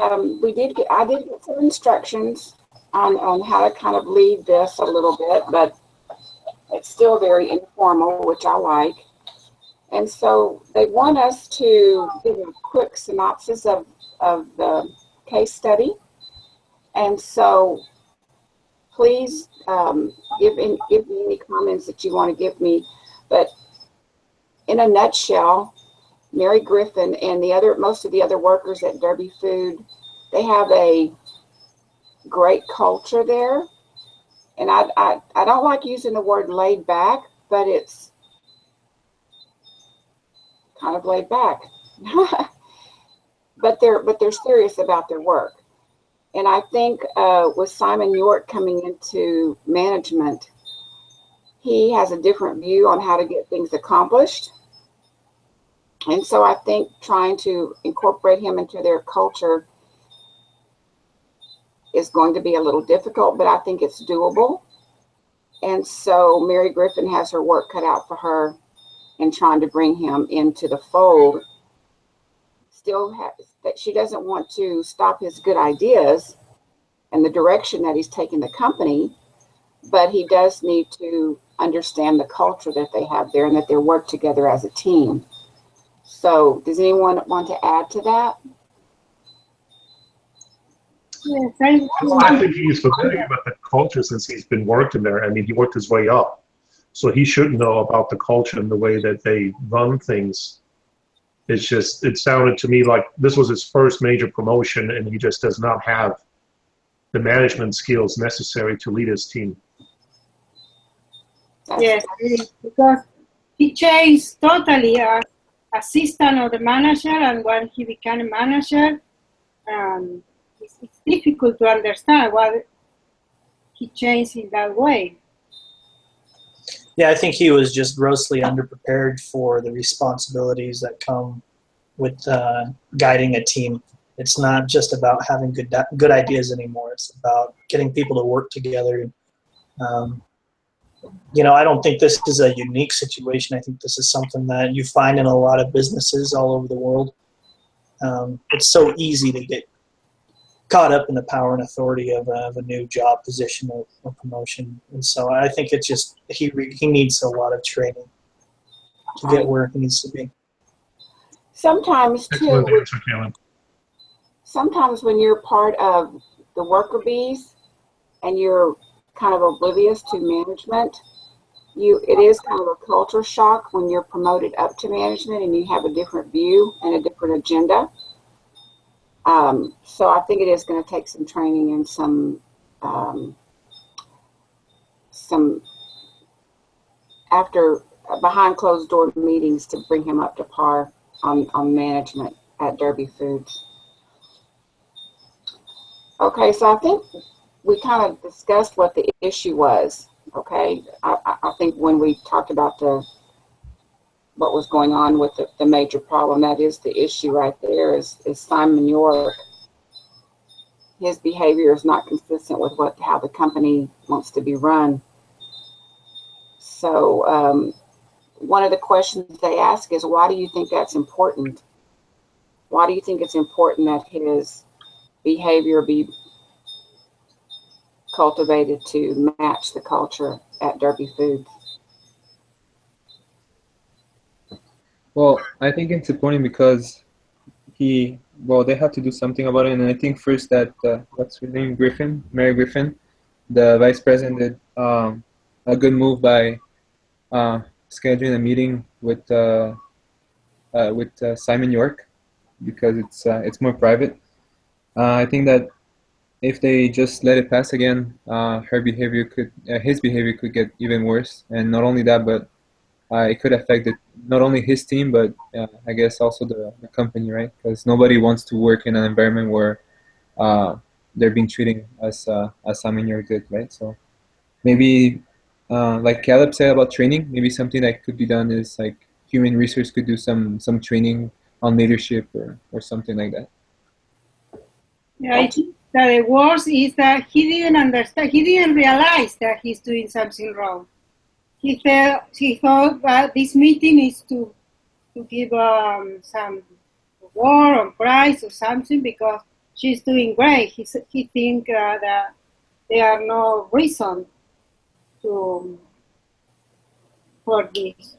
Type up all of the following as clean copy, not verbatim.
I did get some instructions on how to kind of lead this a little bit, but it's still very informal, which I like. And so they want us to give a quick synopsis of the case study. And so please give me any comments that you want to give me. But in a nutshell, Mary Griffin and most of the other workers at Derby Food, they have a great culture there. And I don't like using the word laid back, but it's kind of laid back. but they're serious about their work. And I think with Simon York coming into management, he has a different view on how to get things accomplished. And so I think trying to incorporate him into their culture is going to be a little difficult, but I think it's doable. And so Mary Griffin has her work cut out for her in trying to bring him into the fold. That she doesn't want to stop his good ideas and the direction that he's taking the company, but he does need to understand the culture that they have there and that they work together as a team. So does anyone want to add to that? Yes, I think he's familiar with the culture since he's been working there. I mean, he worked his way up. So he should know about the culture and the way that they run things. It's just, it sounded to me like this was his first major promotion and he just does not have the management skills necessary to lead his team. Yes, because he changed totally as assistant of the manager, and when he became a manager, it's difficult to understand why he changed in that way. Yeah, I think he was just grossly underprepared for the responsibilities that come with guiding a team. It's not just about having good ideas anymore. It's about getting people to work together. You know, I don't think this is a unique situation. I think this is something that you find in a lot of businesses all over the world. It's so easy to get caught up in the power and authority of a new job position or promotion. And so I think it's just he needs a lot of training to get where he needs to be. Sometimes too, sometimes when you're part of the worker bees and you're kind of oblivious to management, it is kind of a culture shock when you're promoted up to management and you have a different view and a different agenda. So I think it is going to take some training and some after behind closed door meetings to bring him up to par on management at Derby Foods. Okay, so I think we kind of discussed what the issue was. Okay, I think when we talked about what was going on with the major problem, that is the issue right there, is Simon York. His behavior is not consistent with how the company wants to be run. So one of the questions they ask is, why do you think that's important? Why do you think it's important that his behavior be cultivated to match the culture at Derby Foods? Well, I think it's important because they have to do something about it. And I think first that, what's her name, Mary Griffin, the vice president, did a good move by scheduling a meeting with Simon York, because it's more private. I think that if they just let it pass again, his behavior could get even worse. And not only that, but it could affect not only his team, but I guess also the company, right? Because nobody wants to work in an environment where they're being treated as Simon York did, right? So maybe, like Caleb said about training, maybe something that could be done is like human resource could do some training on leadership or something like that. Yeah, I think that the worst is that he didn't understand. He didn't realize that he's doing something wrong. He thought that this meeting is to give some award or prize or something, because she's doing great. He think that there are no reason to for this.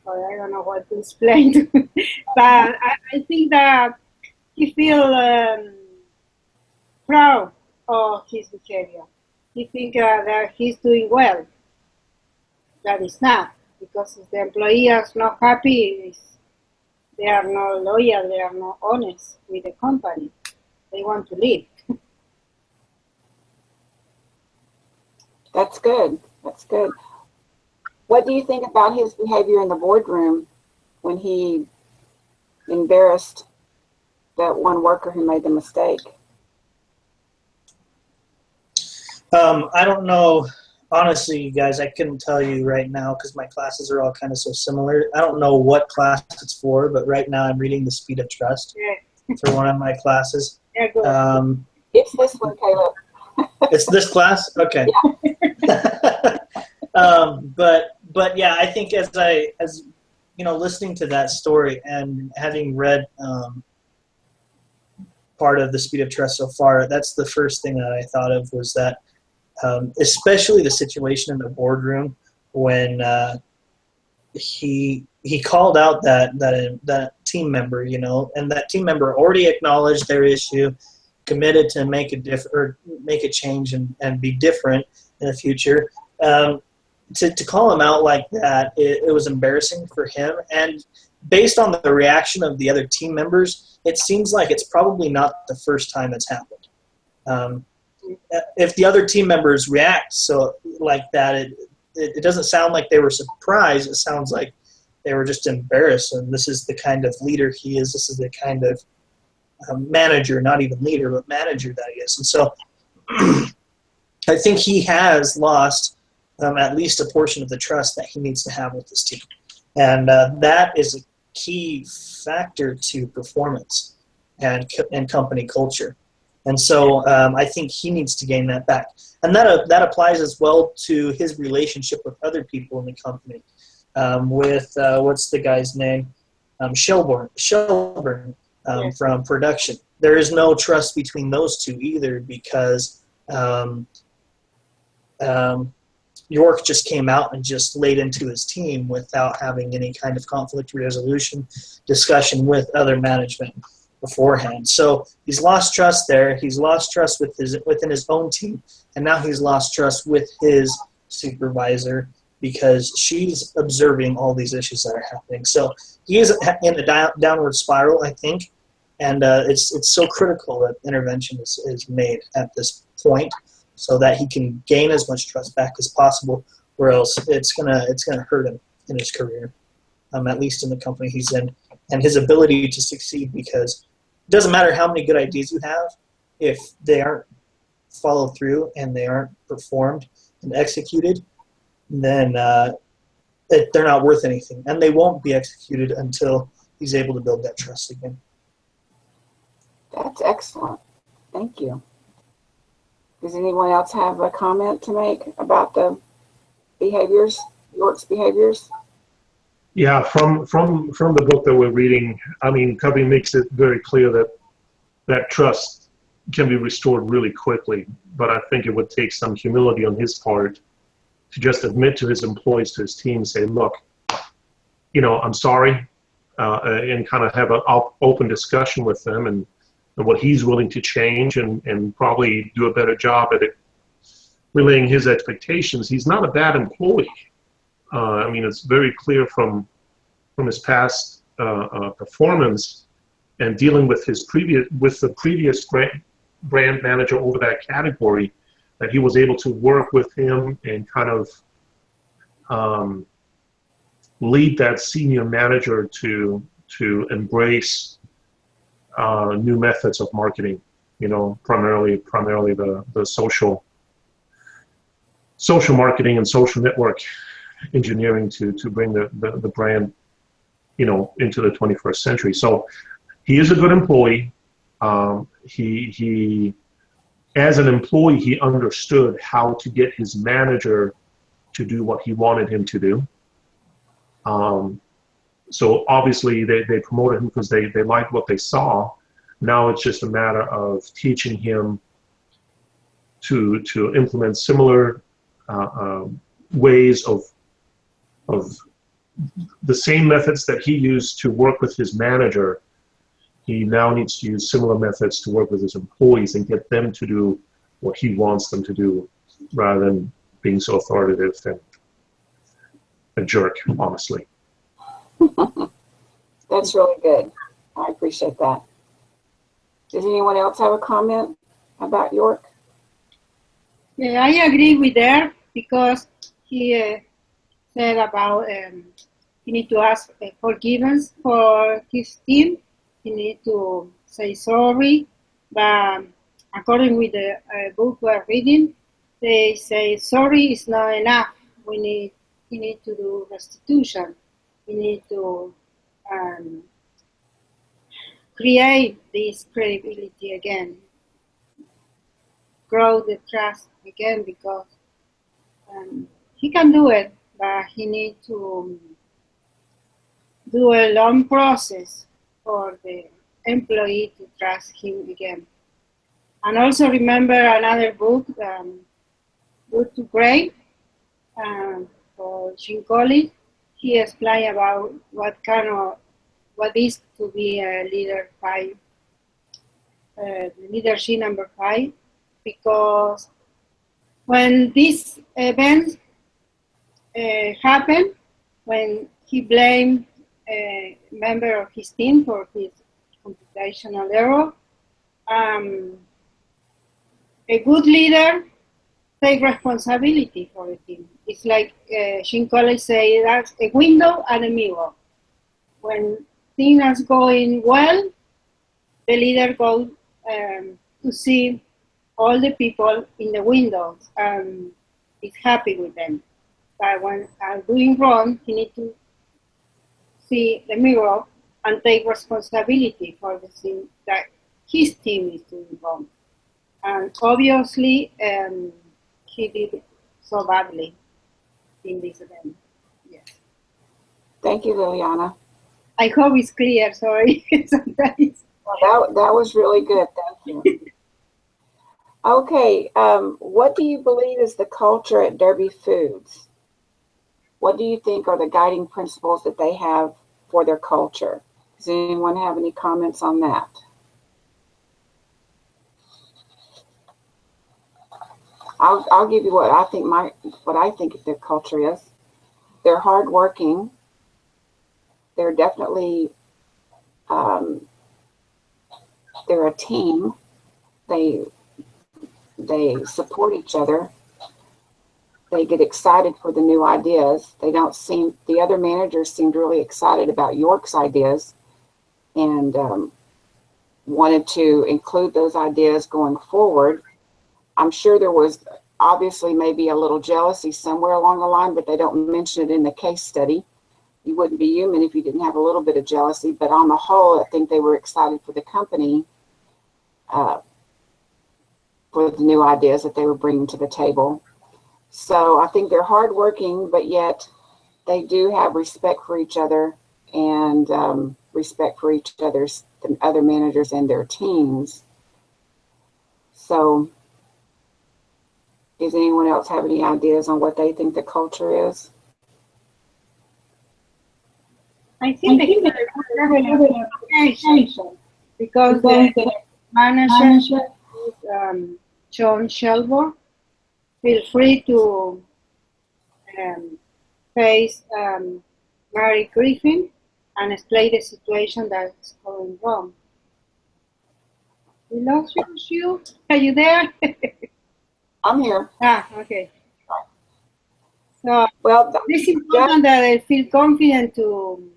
Or I don't know what to explain, but I think that he feel proud of his behavior. He think that he's doing well. That is not, because if the employees are not happy, they are not loyal, they are not honest with the company. They want to leave. That's good. That's good. What do you think about his behavior in the boardroom when he embarrassed that one worker who made the mistake? I don't know. Honestly, you guys, I couldn't tell you right now because my classes are all kind of so similar. I don't know what class it's for, but right now I'm reading The Speed of Trust for one of my classes. It's this one, Caleb. It's this class? Okay. Yeah. But yeah, I think as listening to that story and having read part of The Speed of Trust so far, that's the first thing that I thought of was that especially the situation in the boardroom when he called out that team member, and that team member already acknowledged their issue, committed to make a change and be different in the future. To call him out like that, it was embarrassing for him. And based on the reaction of the other team members, it seems like it's probably not the first time it's happened. If the other team members react like that, it doesn't sound like they were surprised. It sounds like they were just embarrassed. And this is the kind of leader he is. This is the kind of manager, not even leader, but manager that he is. And so I think he has lost at least a portion of the trust that he needs to have with his team. And that is a key factor to performance and company culture. And so I think he needs to gain that back. And that applies as well to his relationship with other people in the company. What's the guy's name? Shelburne from production. There is no trust between those two either because York just came out and just laid into his team without having any kind of conflict resolution discussion with other management beforehand. So he's lost trust there. He's lost trust within his own team, and now he's lost trust with his supervisor because she's observing all these issues that are happening. So he is in a downward spiral, I think, and it's so critical that intervention is made at this point so that he can gain as much trust back as possible, or else it's gonna hurt him in his career, at least in the company he's in, and his ability to succeed, because it doesn't matter how many good ideas you have, if they aren't followed through and they aren't performed and executed, then they're not worth anything, and they won't be executed until he's able to build that trust again. That's excellent. Thank you. Does anyone else have a comment to make about the behaviors, York's behaviors? Yeah, from the book that we're reading, I mean, Covey makes it very clear that trust can be restored really quickly, but I think it would take some humility on his part to just admit to his employees, to his team, say, look, I'm sorry, and kind of have an open discussion with them and what he's willing to change and probably do a better job at it, relaying his expectations. He's not a bad employee. I mean, it's very clear from his past performance and dealing with the previous brand manager over that category, that he was able to work with him and kind of lead that senior manager to embrace new methods of marketing, primarily the social marketing and social network engineering to bring the brand, into the 21st century. So he is a good employee. He as an employee, he understood how to get his manager to do what he wanted him to do. So obviously they promoted him because they liked what they saw. Now it's just a matter of teaching him to implement similar ways of the same methods that he used to work with his manager. He now needs to use similar methods to work with his employees and get them to do what he wants them to do, rather than being so authoritative and a jerk, honestly. That's really good. I appreciate that. Does anyone else have a comment about York? Yeah, I agree with her because he said about he need to ask forgiveness for his team. He need to say sorry. But according with the book we're reading, they say sorry is not enough. He need to do restitution. We need to create this credibility again, grow the trust again, because he can do it, but he needs to do a long process for the employee to trust him again. And also remember another book, Good to Great, for Jim Collins. He explained about what is to be a leader 5, leadership number 5, because when these events happen, when he blamed a member of his team for his computational error, a good leader take responsibility for the team. It's like Jim Collins say, that's a window and a mirror. When things are going well, the leader goes to see all the people in the windows and is happy with them. But when I'm doing wrong, he needs to see the mirror and take responsibility for the thing that his team is doing wrong. And obviously, he did so badly in this event. Yes. Thank you, Liliana. I hope it's clear. Sorry, sometimes. Well, that was really good. Thank you. Okay, what do you believe is the culture at Derby Foods? What do you think are the guiding principles that they have for their culture? Does anyone have any comments on that? I'll give you what I think their culture is. They're hardworking. They're definitely they're a team. They support each other. They get excited for the new ideas. The other managers seemed really excited about York's ideas and wanted to include those ideas going forward. I'm sure there was obviously maybe a little jealousy somewhere along the line, but they don't mention it in the case study. You wouldn't be human if you didn't have a little bit of jealousy, but on the whole, I think they were excited for the company, for the new ideas that they were bringing to the table. So I think they're hardworking, but yet they do have respect for each other and respect for the other managers and their teams. So does anyone else have any ideas on what they think the culture is? I think they have an application because the manager is John Shelburne. Feel free to face Mary Griffin and explain the situation that's going wrong. We lost you. Are you there? I'm here. Okay. So Well, it's important that they feel confident to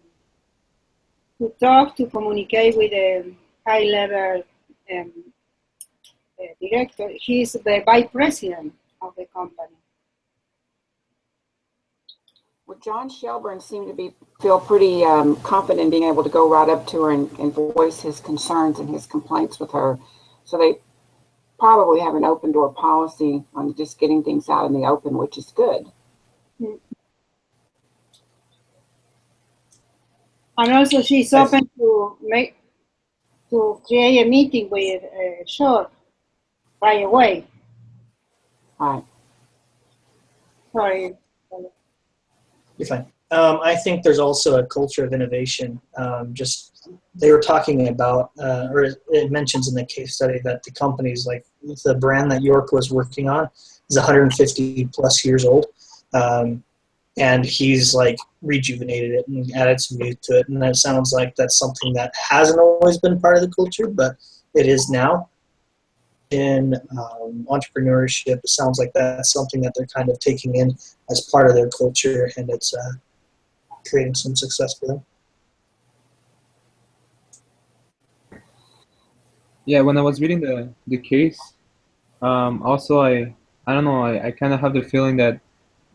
talk, to communicate with a high-level director. He's the vice president of the company. well, John Shelburne seemed to feel pretty confident in being able to go right up to her and voice his concerns and his complaints with her. So they probably have an open door policy on just getting things out in the open, which is good. And also she's open to to create a meeting with Shore right away. Right. Sorry. You're fine. I think there's also a culture of innovation. Just they were talking about, or it mentions in the case study that the companies, like the brand that York was working on, is 150 plus years old, and he's like rejuvenated it and added some youth to it. And that sounds like that's something that hasn't always been part of the culture, but it is now. In entrepreneurship, it sounds like that's something that they're kind of taking in as part of their culture, and it's creating some success for them. Yeah, when I was reading the case, also I don't know, I kind of have the feeling that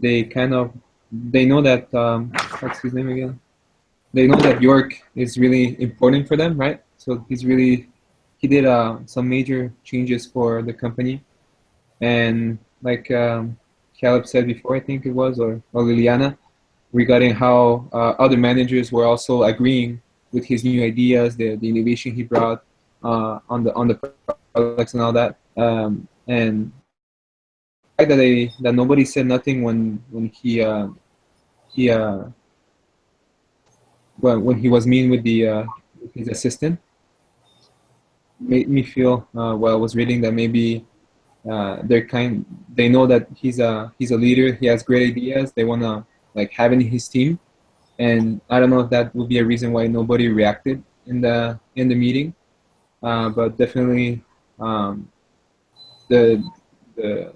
they know that what's his name again? They know that York is really important for them, right? So he did some major changes for the company, and like Caleb said before, I think it was, or Liliana, regarding how other managers were also agreeing with his new ideas, the innovation he brought on the products and all that. And the fact that nobody said nothing when he when he was meeting with with his assistant made me feel while I was reading that maybe they know that he's a leader. He has great ideas. They wanna like have in his team, and I don't know if that would be a reason why nobody reacted in the meeting. But definitely the the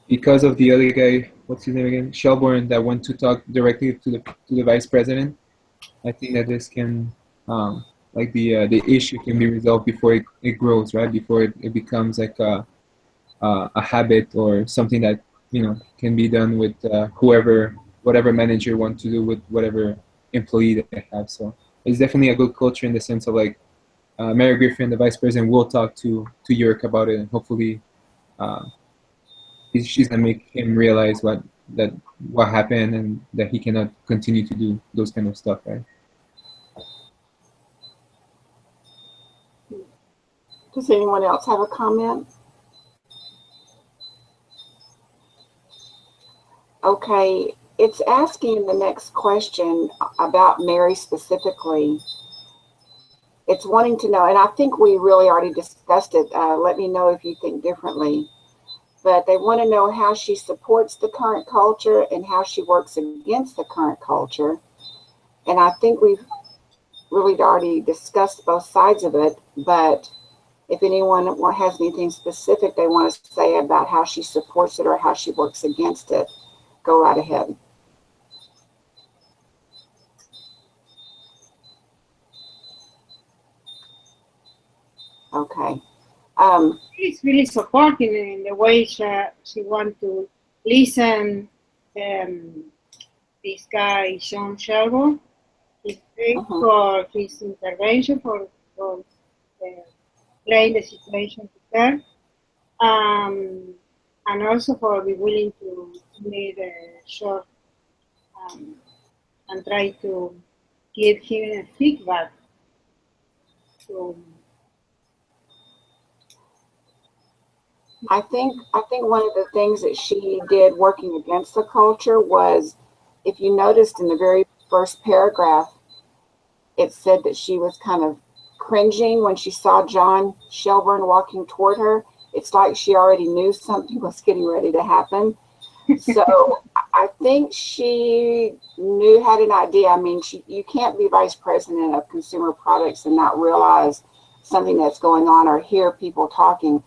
because of the other guy, what's his name again, Shelburne, that went to talk directly to the vice president. I think that this can like the issue can be resolved before it grows, right? Before it becomes like a habit or something that can be done with whatever manager wants to do with whatever employee that they have. So it's definitely a good culture in the sense of like Mary Griffin, the vice president, will talk to York about it, and hopefully uh, she's gonna make him realize what happened and that he cannot continue to do those kind of stuff, right? Does anyone else have a comment? Okay, it's asking the next question about Mary specifically. It's wanting to know, and I think we really already discussed it. Let me know if you think differently. But they want to know how she supports the current culture and how she works against the current culture. And I think we've really already discussed both sides of it, but if anyone has anything specific they want to say about how she supports it or how she works against it, go right ahead. Okay. She's really supporting in the way she wants to listen. This guy, Sean Shelburne, he's great for his intervention, for explain the situation to her, and also for be willing to meet Short and try to give him feedback. So, I think one of the things that she did working against the culture was, if you noticed in the very first paragraph, it said that she was kind of cringing when she saw John Shelburne walking toward her. It's like she already knew something was getting ready to happen. So I think she had an idea. I mean, you can't be vice president of consumer products and not realize something that's going on or hear people talking.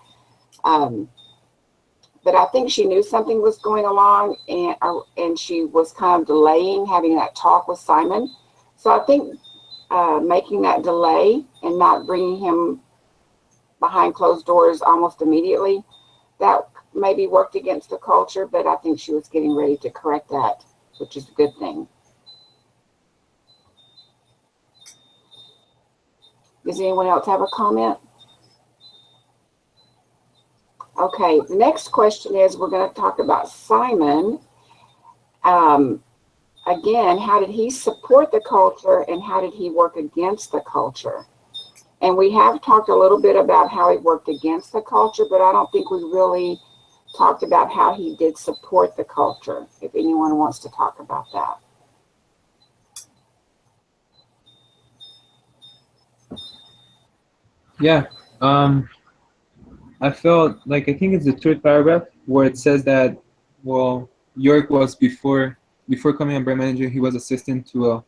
But I think she knew something was going along, and she was kind of delaying having that talk with Simon. So I think making that delay and not bringing him behind closed doors almost immediately, that maybe worked against the culture, but I think she was getting ready to correct that, which is a good thing. Does anyone else have a comment? Okay, the next question is, we're going to talk about Simon. again, how did he support the culture and how did he work against the culture? And we have talked a little bit about how he worked against the culture, but I don't think we really talked about how he did support the culture, if anyone wants to talk about that. Yeah. I felt like, I think it's the third paragraph where it says that, well, York was before coming a brand manager, he was assistant to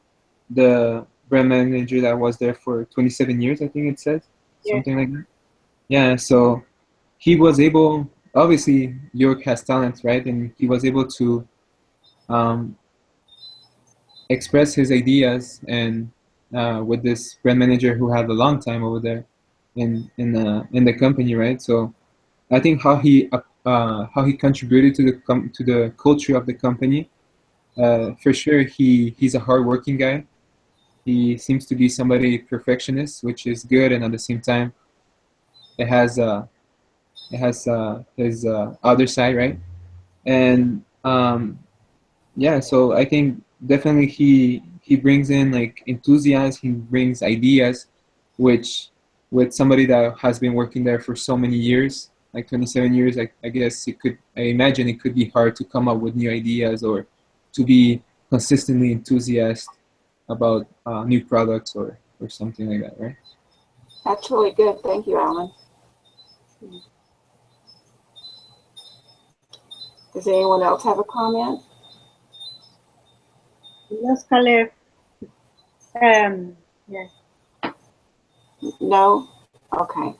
the brand manager that was there for 27 years, I think it says, Yeah. something like that. Yeah, so he was able, obviously York has talent, right? And he was able to express his ideas and with this brand manager who had a long time over there in the company, right? So I think how he contributed to the culture of the company. For sure, he's a hardworking guy. He seems to be somebody perfectionist, which is good, and at the same time, it has his other side, right? And yeah, so I think definitely he brings in like enthusiasm. He brings ideas, which with somebody that has been working there for so many years, like 27 years, I guess I imagine it could be hard to come up with new ideas or to be consistently enthusiastic about new products or something like that, right? That's really good. Thank you, Alan. Does anyone else have a comment? Los Caleb. Yes. No? Okay.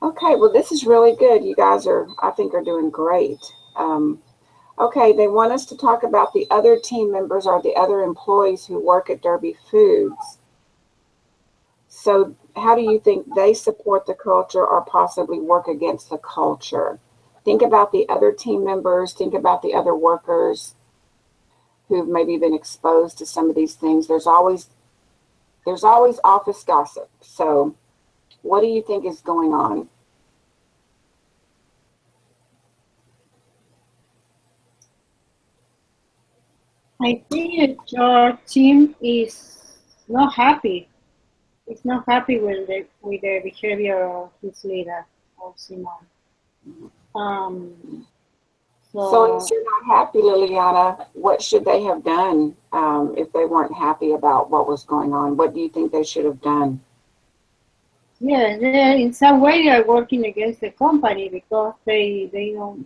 Okay, well, this is really good. You guys I think, are doing great. Okay, they want us to talk about the other team members or the other employees who work at Derby Foods. So how do you think they support the culture or possibly work against the culture? Think about the other team members. Think about the other workers who've maybe been exposed to some of these things. There's always office gossip. So what do you think is going on? I think your team is not happy. It's not happy with the behavior of his leader, of Simon. So if you're not happy, Liliana, what should they have done if they weren't happy about what was going on? What do you think they should have done? Yeah, in some way they are working against the company because they don't,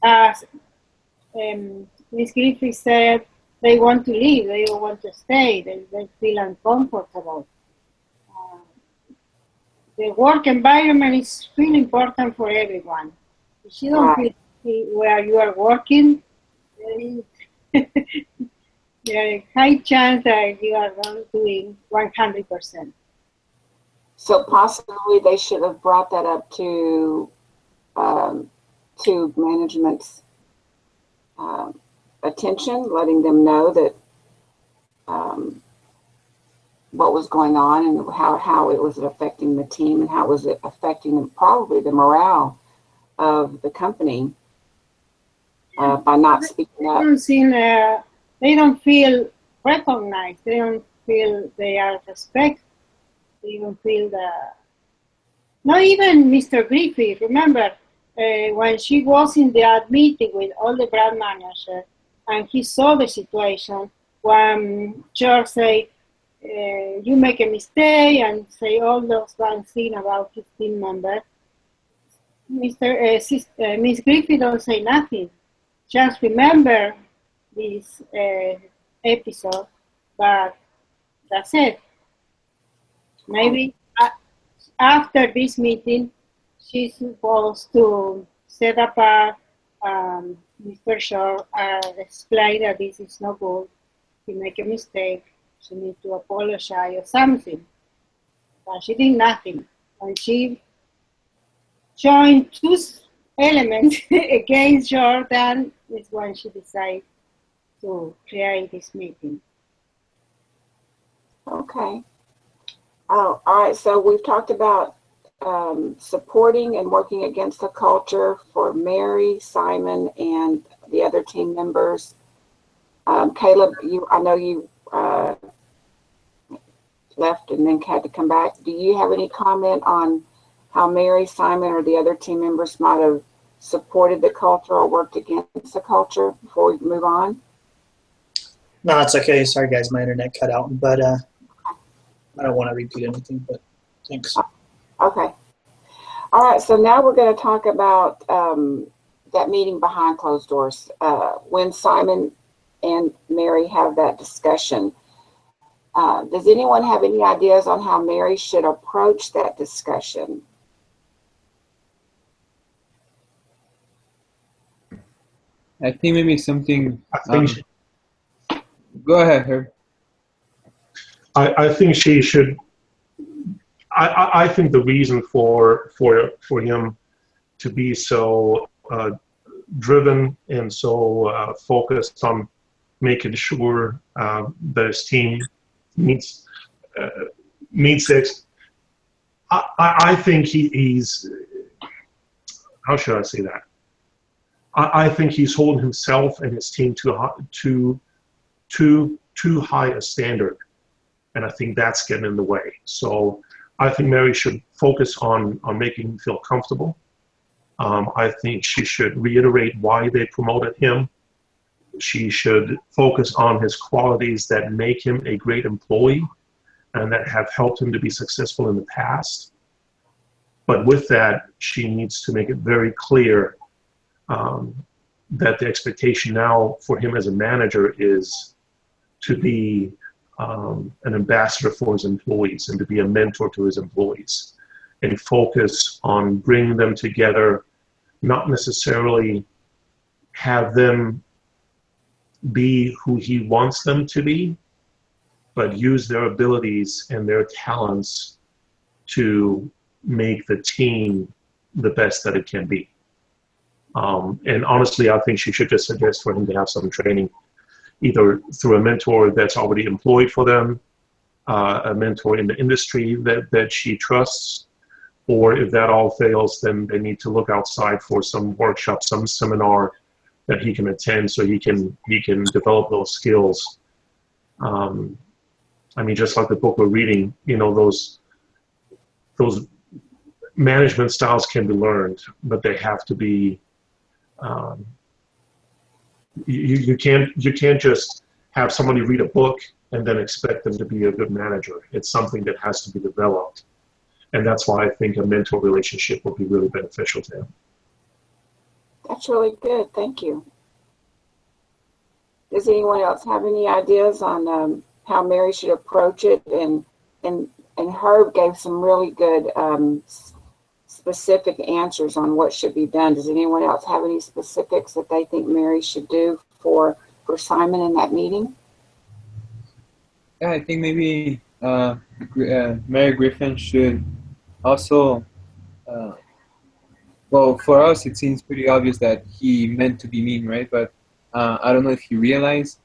as Ms. Griffith said, they want to leave, they don't want to stay, they feel uncomfortable. The work environment is really important for everyone. If you don't feel where you are working, there is a high chance that you are not doing 100%. So possibly they should have brought that up to management's attention, letting them know that what was going on and how it was affecting the team and how it was affecting probably the morale of the company by not speaking up. They don't feel recognized. They don't feel they are respected. They don't feel that. Not even Mr. Griffith. Remember when she was in that meeting with all the brand managers and he saw the situation when George said, you make a mistake and say all those bad things about his team member. Miss Griffith don't say nothing. Just remember this episode, but that's it. Maybe after this meeting, she's supposed to set up Mr. Shaw explain that this is not good. He make a mistake. She needs to apologize or something. But she did nothing. And she joined two elements against Jordan is when she decided to create this meeting. Okay. Oh, all right. So we've talked about supporting and working against the culture for Mary, Simon, and the other team members. Caleb, I know you left and then had to come back. Do you have any comment on how Mary, Simon, or the other team members might have supported the culture or worked against the culture before we move on? No, it's okay. Sorry, guys, my internet cut out, but I don't want to repeat anything, but thanks. Okay. All right, so now we're going to talk about that meeting behind closed doors. When Simon and Mary have that discussion, does anyone have any ideas on how Mary should approach that discussion? I think maybe something. I think Go ahead, Herb. I think she should. I think the reason for him to be so driven and so focused on making sure that his team meets it. I think he's. How should I say that? I think he's holding himself and his team too high a standard, and I think that's getting in the way. So I think Mary should focus on making him feel comfortable. I think she should reiterate why they promoted him. She should focus on his qualities that make him a great employee and that have helped him to be successful in the past. But with that, she needs to make it very clear that the expectation now for him as a manager is to be an ambassador for his employees and to be a mentor to his employees and focus on bringing them together, not necessarily have them be who he wants them to be, but use their abilities and their talents to make the team the best that it can be. And honestly, I think she should just suggest for him to have some training, either through a mentor that's already employed for them, a mentor in the industry that she trusts, or if that all fails, then they need to look outside for some workshop, some seminar that he can attend so he can develop those skills. I mean, just like the book we're reading, you know, those management styles can be learned, but they have to be. You can't just have somebody read a book and then expect them to be a good manager. It's something that has to be developed, and that's why I think a mentor relationship will be really beneficial to him. That's really good. Thank you. Does anyone else have any ideas on how Mary should approach it? And Herb gave some really good specific answers on what should be done. Does anyone else have any specifics that they think Mary should do for Simon in that meeting? Yeah, I think maybe Mary Griffin should also. Well, for us, it seems pretty obvious that he meant to be mean, right? But I don't know if he realized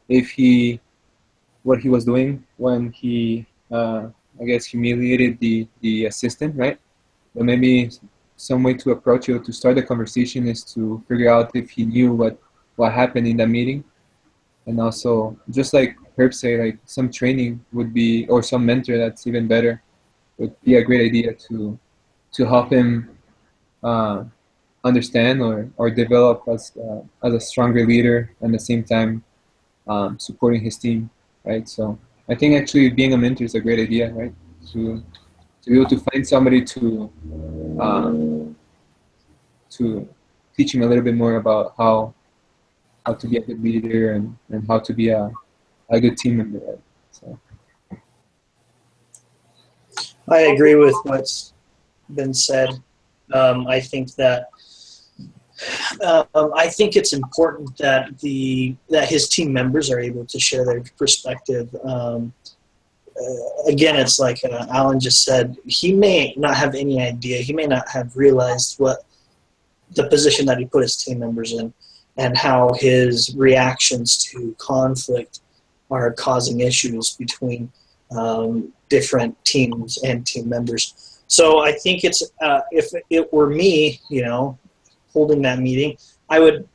what he was doing when he, I guess, humiliated the assistant, right? But maybe some way to approach it, to start the conversation, is to figure out if he knew what happened in that meeting. And also, just like Herb say, like some training would be, or some mentor that's even better, would be a great idea to help him understand or develop as a stronger leader, and at the same time supporting his team, right? So I think actually being a mentor is a great idea, right? To be able to find somebody to teach him a little bit more about how to be a good leader and how to be a good team member, right? So I agree with what's been said. I think that I think it's important that his team members are able to share their perspective. Again, it's like Alan just said, he may not have any idea. He may not have realized what the position that he put his team members in and how his reactions to conflict are causing issues between different teams and team members. So I think it's if it were me, holding that meeting, I would,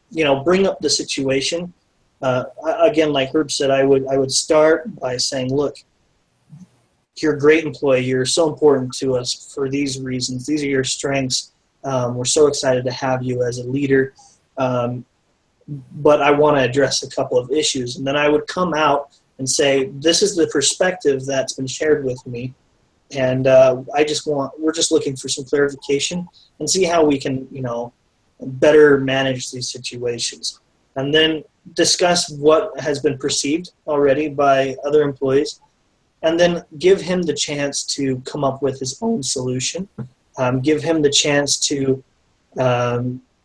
bring up the situation Again, like Herb said, I would start by saying, look, you're a great employee. You're so important to us for these reasons. These are your strengths. We're so excited to have you as a leader. But I want to address a couple of issues. And then I would come out and say, this is the perspective that's been shared with me. And we're just looking for some clarification and see how we can, better manage these situations. And then discuss what has been perceived already by other employees. And then give him the chance to come up with his own solution. Give him the chance to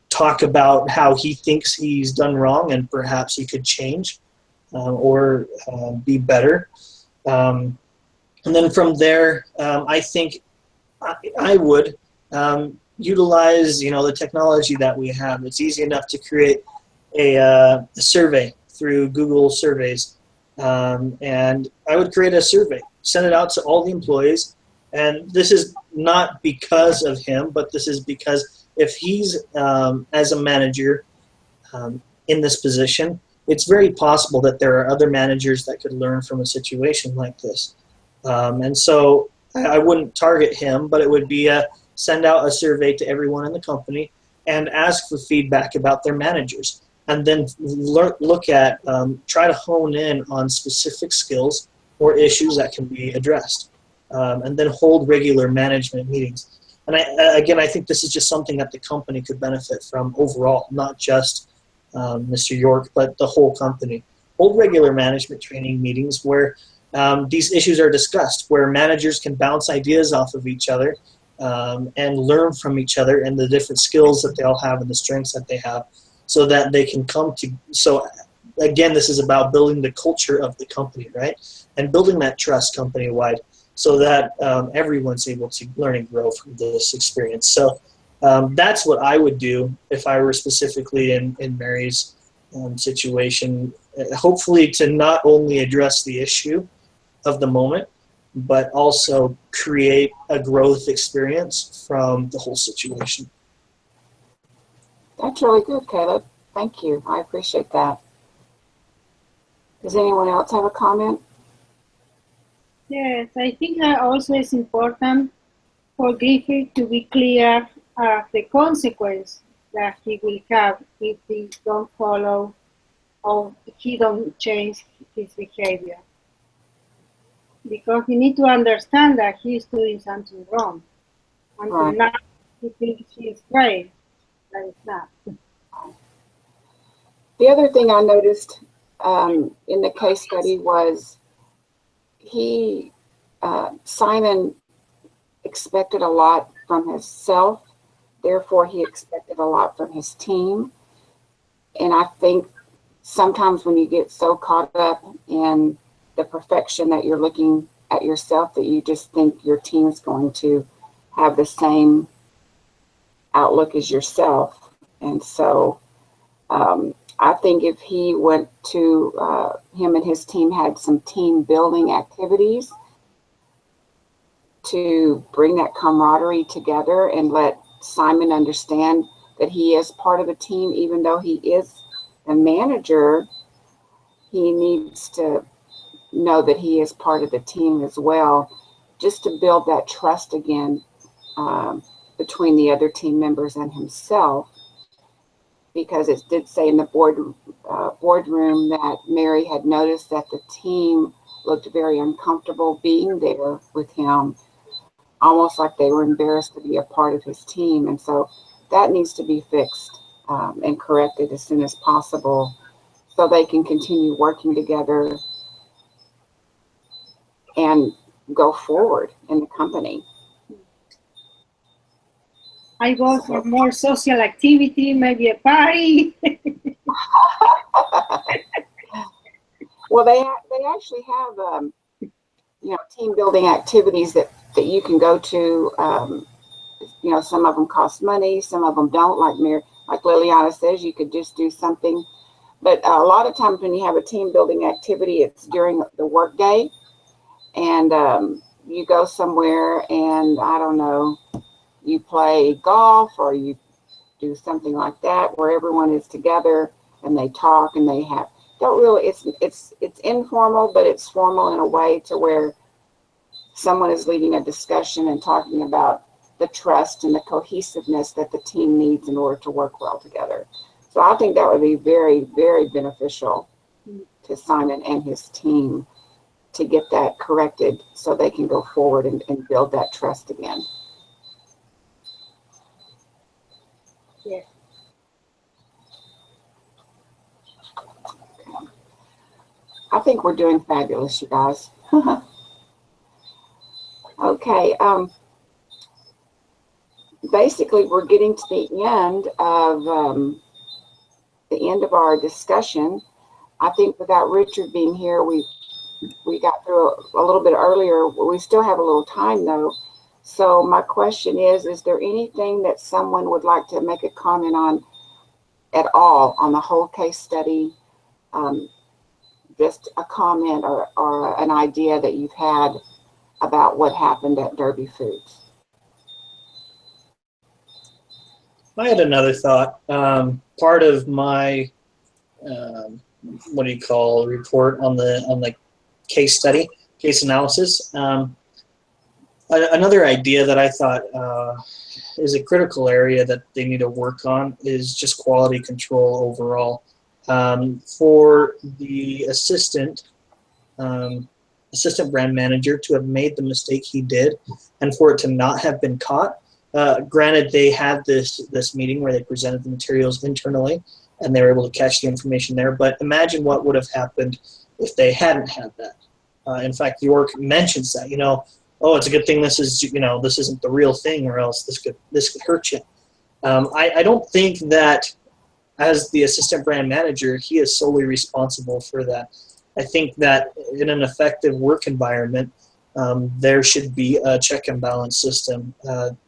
talk about how he thinks he's done wrong and perhaps he could change or be better. And then from there, I think I would utilize, the technology that we have. It's easy enough to create a survey through Google Surveys. And I would create a survey, send it out to all the employees. And this is not because of him, but this is because if he's, as a manager in this position, it's very possible that there are other managers that could learn from a situation like this. And so I wouldn't target him, but it would be send out a survey to everyone in the company and ask for feedback about their managers. And then look at, try to hone in on specific skills or issues that can be addressed. And then hold regular management meetings. And I think this is just something that the company could benefit from overall, not just Mr. York, but the whole company. Hold regular management training meetings where these issues are discussed, where managers can bounce ideas off of each other and learn from each other and the different skills that they all have and the strengths that they have, so that they can come to. So again, this is about building the culture of the company, right? And building that trust company-wide so that everyone's able to learn and grow from this experience. So that's what I would do if I were specifically in Mary's situation, hopefully to not only address the issue of the moment, but also create a growth experience from the whole situation. That's really good, Caleb. Thank you. I appreciate that. Does anyone else have a comment? Yes, I think that also it's important for Griffith to be clear of the consequence that he will have if he don't follow or he don't change his behavior. Because he need to understand that he's doing something wrong. Until now, he thinks he's right, but it's not. The other thing I noticed in the case study was Simon expected a lot from himself, therefore he expected a lot from his team. And I think sometimes when you get so caught up in the perfection that you're looking at yourself, that you just think your team's going to have the same outlook as yourself. And so I think if he went to, him and his team had some team building activities to bring that camaraderie together and let Simon understand that he is part of the team, even though he is the manager, he needs to know that he is part of the team as well, just to build that trust again between the other team members and himself. Because it did say in the boardroom that Mary had noticed that the team looked very uncomfortable being there with him, almost like they were embarrassed to be a part of his team. And so that needs to be fixed and corrected as soon as possible so they can continue working together and go forward in the company. I go for more social activity, maybe a party. Well, they actually have team building activities that you can go to. Some of them cost money, some of them don't. Like Liliana says, you could just do something. But a lot of times when you have a team building activity, it's during the work day, and you go somewhere and I don't know, you play golf or you do something like that where everyone is together and they talk and they have don't really, it's informal, but it's formal in a way to where someone is leading a discussion and talking about the trust and the cohesiveness that the team needs in order to work well together. So I think that would be very, very beneficial to Simon and his team to get that corrected so they can go forward and build that trust again. Yeah. I think we're doing fabulous, you guys. Okay. Basically, we're getting to the end of our discussion. I think without Richard being here, we got through a little bit earlier. We still have a little time though. So my question is there anything that someone would like to make a comment on at all on the whole case study? Just a comment or an idea that you've had about what happened at Derby Foods. I had another thought. Part of my what do you call report on the case study, case analysis. Another idea that I thought is a critical area that they need to work on is just quality control overall. For the assistant brand manager to have made the mistake he did, and for it to not have been caught. Granted, they had this meeting where they presented the materials internally, and they were able to catch the information there. But imagine what would have happened if they hadn't had that. In fact, York mentions that, oh, it's a good thing this is, this isn't the real thing, or else this could hurt you. I don't think that as the assistant brand manager, he is solely responsible for that. I think that in an effective work environment, there should be a check and balance system.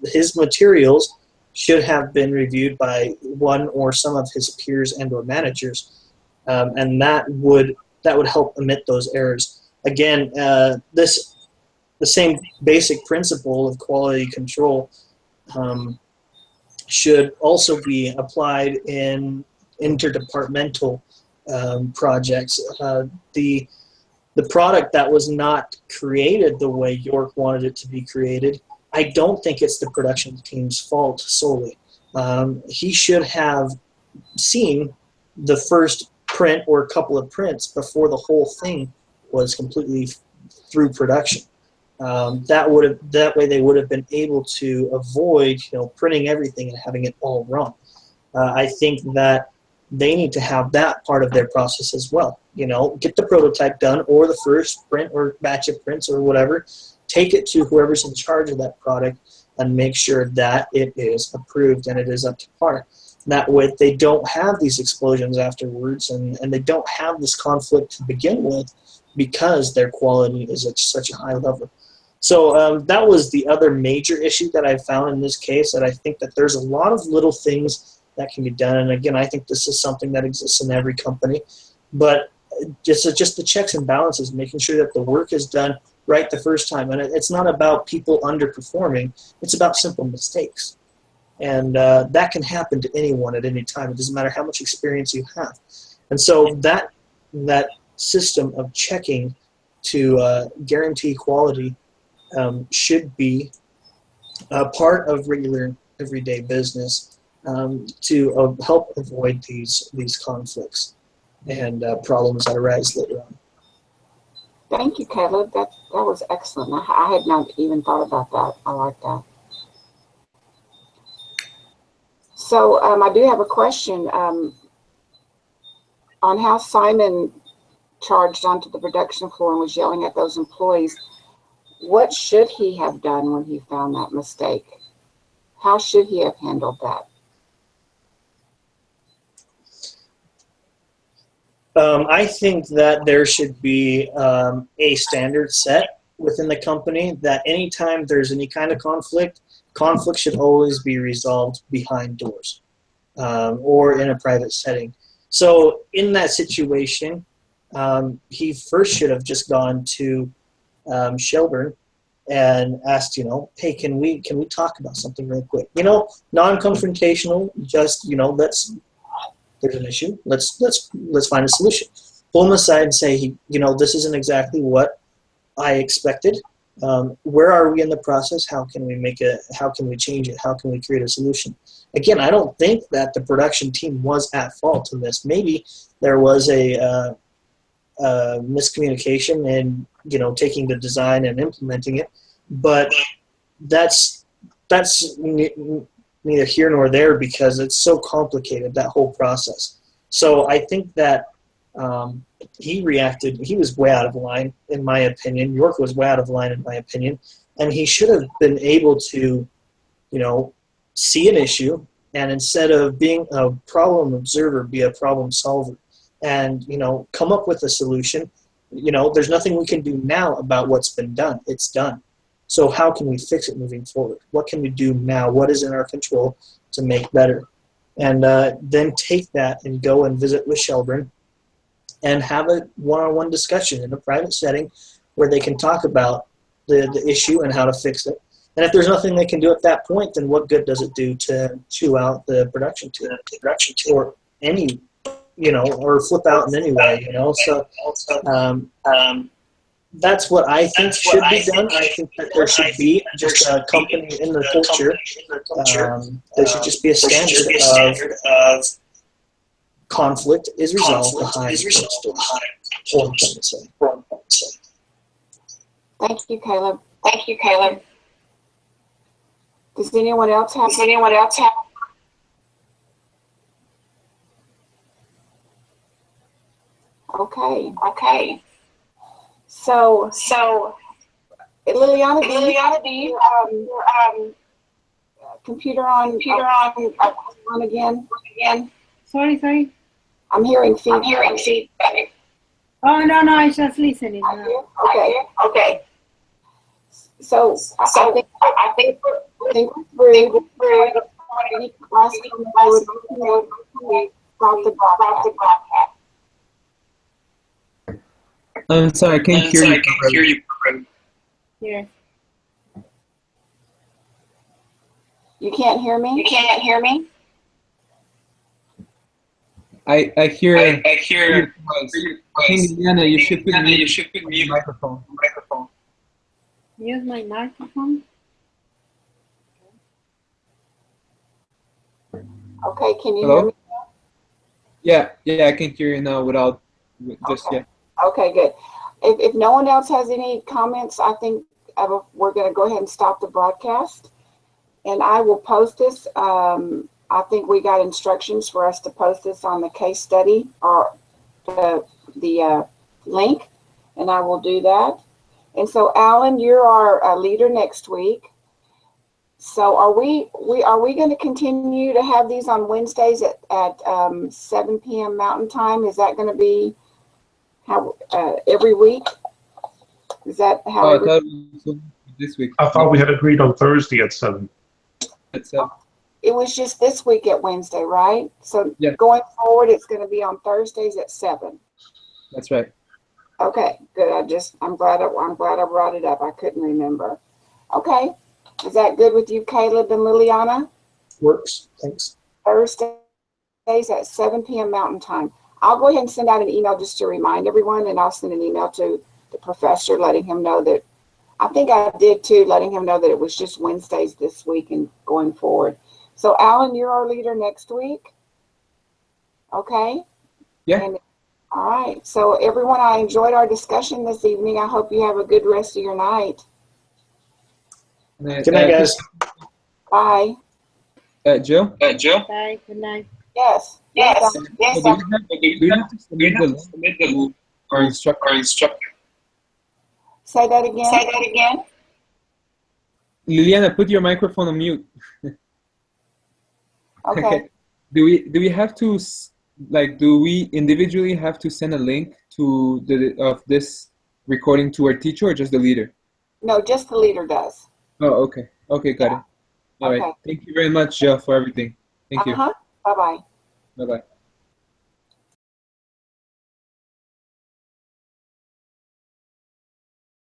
His materials should have been reviewed by one or some of his peers and or managers, and that would help omit those errors. Again, the same basic principle of quality control should also be applied in interdepartmental projects. The product that was not created the way York wanted it to be created, I don't think it's the production team's fault solely. He should have seen the first print or a couple of prints before the whole thing was completely through production. That way they would have been able to avoid printing everything and having it all wrong. I think that they need to have that part of their process as well. Get the prototype done, or the first print or batch of prints or whatever, take it to whoever's in charge of that product and make sure that it is approved and it is up to par. That way they don't have these explosions afterwards, and they don't have this conflict to begin with because their quality is at such a high level. So that was the other major issue that I found in this case, that I think that there's a lot of little things that can be done. And again, I think this is something that exists in every company, but just the checks and balances, making sure that the work is done right the first time. And it's not about people underperforming, it's about simple mistakes. And that can happen to anyone at any time. It doesn't matter how much experience you have. And so that system of checking to guarantee quality should be a part of regular everyday business to help avoid these conflicts and problems that arise later on. Thank you, Caleb. That was excellent. I had not even thought about that. I like that. So I do have a question on how Simon charged onto the production floor and was yelling at those employees. What should he have done when he found that mistake? How should he have handled that? I think that there should be a standard set within the company that anytime there's any kind of conflict should always be resolved behind doors or in a private setting. So in that situation, he first should have just gone to Shelburne and asked, hey, can we talk about something real quick? Non-confrontational, just, there's an issue. Let's find a solution. pull him aside and say, this isn't exactly what I expected. Where are we in the process? How can we change it? How can we create a solution? Again, I don't think that the production team was at fault in this. Maybe there was a miscommunication in, taking the design and implementing it, but that's neither here nor there because it's so complicated, that whole process. So I think that he was way out of line, in my opinion. York was way out of line, in my opinion, and he should have been able to, see an issue, and instead of being a problem observer, be a problem solver, and, come up with a solution. There's nothing we can do now about what's been done. It's done. So how can we fix it moving forward? What can we do now? What is in our control to make better? And then take that and go and visit with Shelburne and have a one-on-one discussion in a private setting where they can talk about the issue and how to fix it. And if there's nothing they can do at that point, then what good does it do to chew out the production team or any, or flip out in any way, So that's what I think should be done. I think that there should be just a company in the culture. There should just be a standard of conflict is resolved behind closed doors. Thank you, Caleb. Does anyone else have? Okay. So Liliana, do you computer on again? Sorry. I'm hearing feedback. Oh, no, I just listening. No. Okay. So I think we're through. Any questions we start the broadcast? I'm sorry, I can't hear you. Yeah. You can't hear me? I hear. I think, Liliana, you should put mute microphone. Use my microphone. Okay, can you Hello? hear me? Yeah, I can hear you now without just okay. Okay, good. If no one else has any comments, I think we're going to go ahead and stop the broadcast. And I will post this. I think we got instructions for us to post this on the case study or the link, and I will do that. And so, Alan, you're our leader next week. So, are we going to continue to have these on Wednesdays at 7 p.m. Mountain Time? Is that going to be how every week? Is that how? I thought it was this week. I thought we had agreed on Thursday at 7. At 7. It was just this week at Wednesday, right? So yeah. Going forward, it's going to be on Thursdays at 7. That's right. Okay, good. I'm glad I brought it up. I couldn't remember. Okay, is that good with you, Caleb and Liliana? Works. Thanks. Thursdays at 7 p.m. Mountain Time. I'll go ahead and send out an email just to remind everyone, and I'll send an email to the professor letting him know that. I think I did too, letting him know that it was just Wednesdays this week and going forward. So, Alan, you're our leader next week. Okay? Yeah. All right. So, everyone, I enjoyed our discussion this evening. I hope you have a good rest of your night. Good night, guys. Bye. Joe? Bye. Good night. Yes. Do you have to submit the link or instructor? Say that again. Liliana, put your microphone on mute. Okay. Do we have to, do we individually have to send a link to this recording to our teacher or just the leader? No, just the leader does. Oh, okay. Okay, got it. All right. Thank you very much, Joe, for everything. Thank you. Bye-bye. Bye-bye.